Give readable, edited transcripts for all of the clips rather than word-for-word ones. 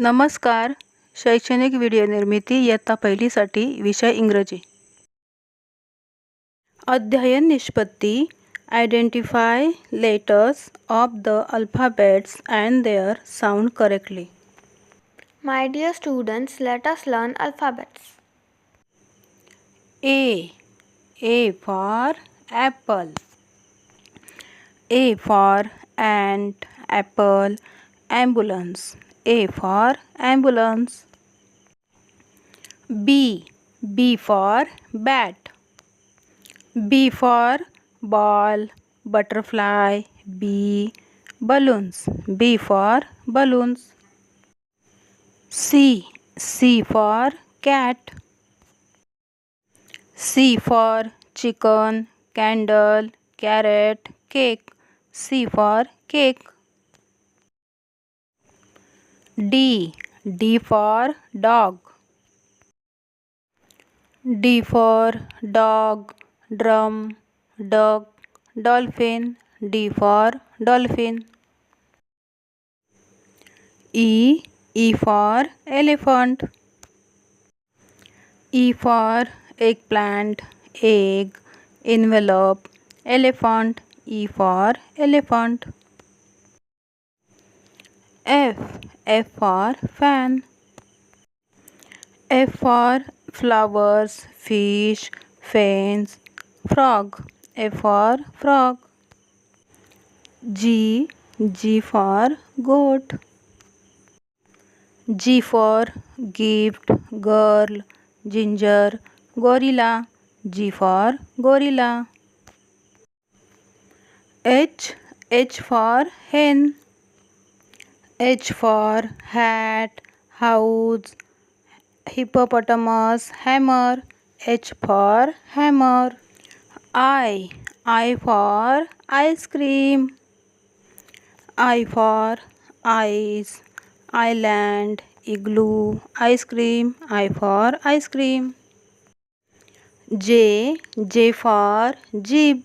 नमस्कार. शैक्षणिक व्हिडिओ निर्मिती इयत्ता पहिलीसाठी विषय इंग्रजी. अध्ययन निष्पत्ती. Identify letters of the alphabets and their sound correctly. My dear students, let us learn alphabets. A. A for apple. A for ant, apple, ambulance. A for ambulance. B. B for bat. B for ball, butterfly, bee, balloons. B for balloons. C. C for cat. C for chicken, candle, carrot, cake. C for cake. D. D for dog. D for dog, drum, duck, dolphin. D for dolphin. E. E for elephant. E for eggplant, egg, envelope, elephant. E for elephant. F. F for fan. F for flowers, fish, fence, frog. F for frog. G. G for goat. G for gift, girl, ginger, gorilla. G for gorilla. H. H for hen. H for hat, house, hippopotamus, hammer. H for hammer. I. I for ice cream. I for ice, island, igloo, ice cream. I for ice cream. J. J for jeep.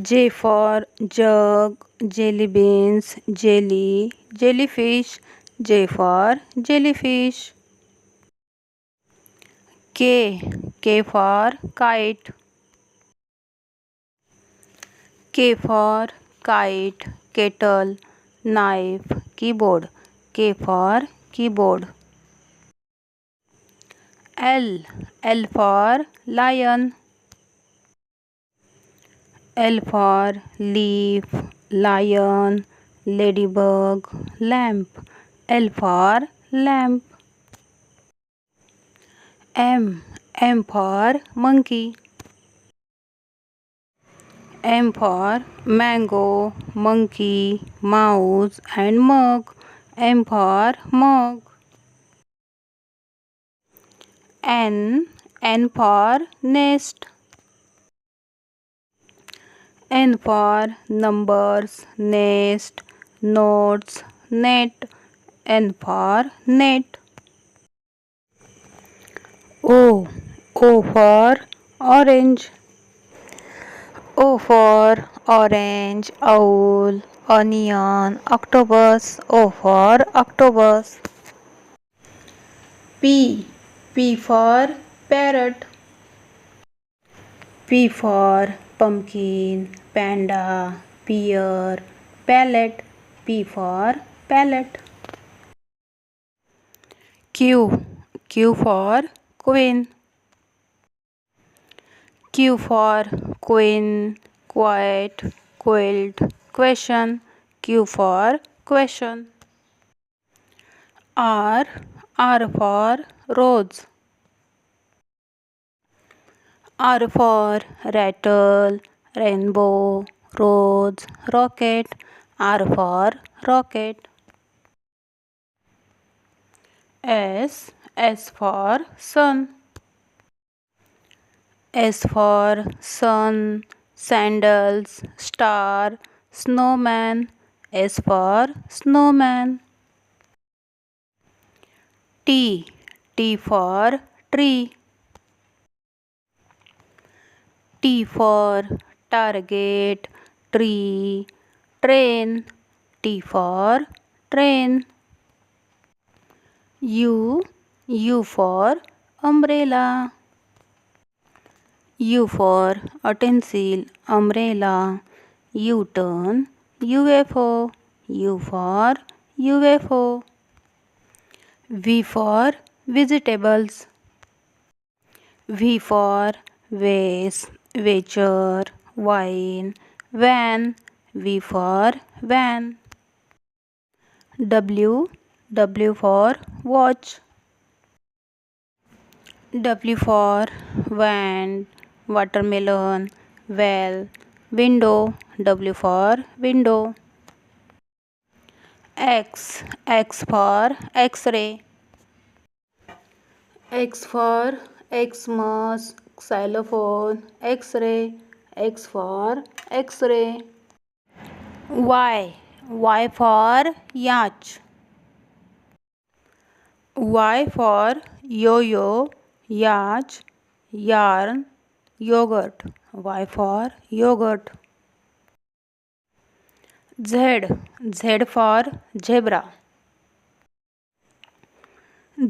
J for jug, jelly beans, jelly, jellyfish. J for jellyfish. K. K for kite. K for kite, kettle, knife, keyboard. K for keyboard. L. L for lion. L for leaf, lion, ladybug, lamp. L for lamp. M. M for monkey. M for mango, monkey, mouse and mug. M for mug. N. N for nest. N for numbers, nest, notes, net. N for net. O. O for orange. O for orange, owl, onion, octopus. O for octopus. P. P for parrot. P for pumpkin, panda, pear, palette. P for palette. Q. Q for queen. Q for queen, quiet, quilt, question. Q for question. R. R for rose. R for rattle, rainbow, rose, rocket. R for rocket. S. S for sun. S for sun, sandals, star, snowman. S for snowman. T. T for tree. T for target, tree, train. T for train. U for umbrella. U for utensil, umbrella. U-turn, UFO. U for UFO. V for vegetables. V for vase, waiter, wine, van. V for van. W for watch. W for wand, watermelon, well, window. W for window. X for X-ray. X for Xmas, xylophone, X-ray. X for X-ray. Y for yacht. Y for yo-yo, yacht, yarn, yogurt. Y for yogurt. Z for zebra.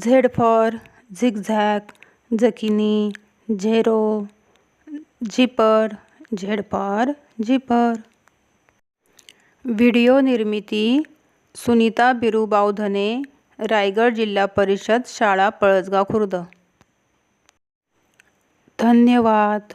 Z for zigzag, zucchini, zero, zipper. Z for zipper. Video निर्मिती सुनीता बिरू बावधने, रायगड जिल्हा परिषद शाळा पळसगाव खुर्द. धन्यवाद.